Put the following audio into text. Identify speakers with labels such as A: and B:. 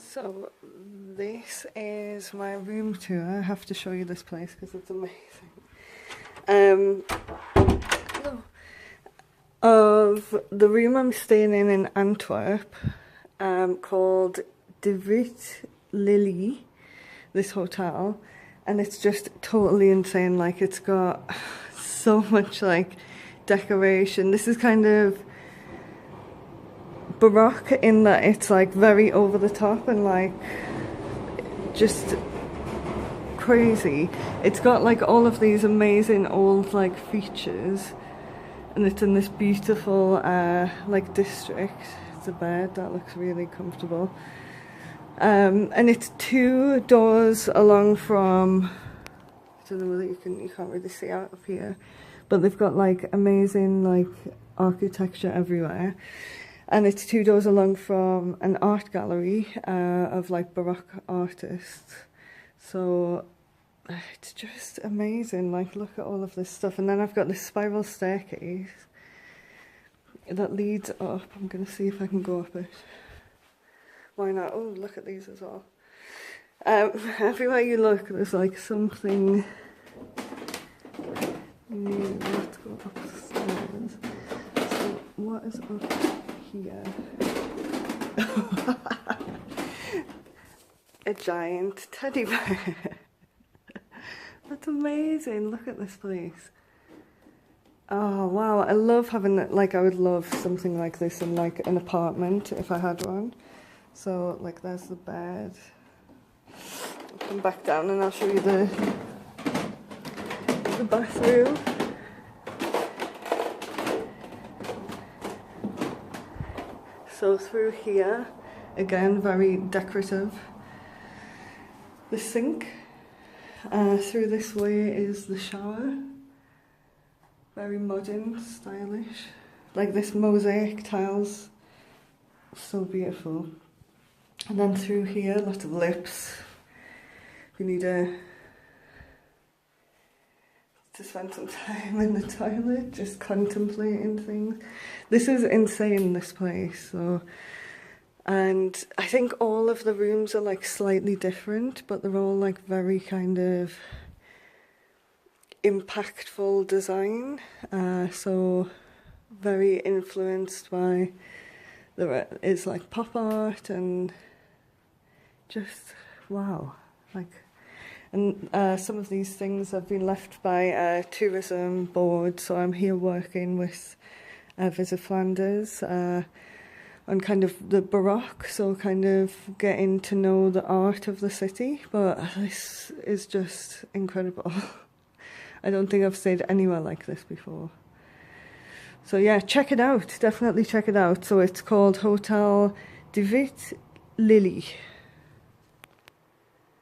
A: So this is my room tour. I have to show you this place because it's amazing. Of the room I'm staying in Antwerp, called De Witte Lelie, this hotel, and it's just totally insane. Like, it's got so much like decoration. This is kind of Baroque in that it's like very over the top and like just crazy. It's got like all of these amazing old like features, and it's in this beautiful like district. It's a bed that looks really comfortable, and it's 2 doors along from, I don't know whether you can't really see out of here, but they've got like amazing like architecture everywhere. And it's 2 doors along from an art gallery of like Baroque artists. So it's just amazing. Like, look at all of this stuff. And then I've got this spiral staircase that leads up. I'm going to see if I can go up it. Why not? Oh, look at these as well. Everywhere you look, there's like something new. Let's go upstairs. So what is up here? A giant teddy bear. That's amazing. Look at this place. Oh wow, I love having, like, I would love something like this in like an apartment if I had one. So like, there's the bed. I'll come back down and I'll show you the bathroom. So through here, again, very decorative. The sink. Through this way is the shower. Very modern, stylish. Like this mosaic tiles. So beautiful. And then through here, lots of lips. If you need to spend some time in the toilet, just contemplating things. This is insane, this place. So, and I think all of the rooms are like slightly different, but they're all like very kind of impactful design. So very influenced by it's like pop art and just wow, like. And some of these things have been left by a tourism board, so I'm here working with Visit Flanders on kind of the Baroque, so kind of getting to know the art of the city. But this is just incredible. I don't think I've stayed anywhere like this before. So yeah, check it out, definitely check it out. So it's called Hotel De Witte Lelie.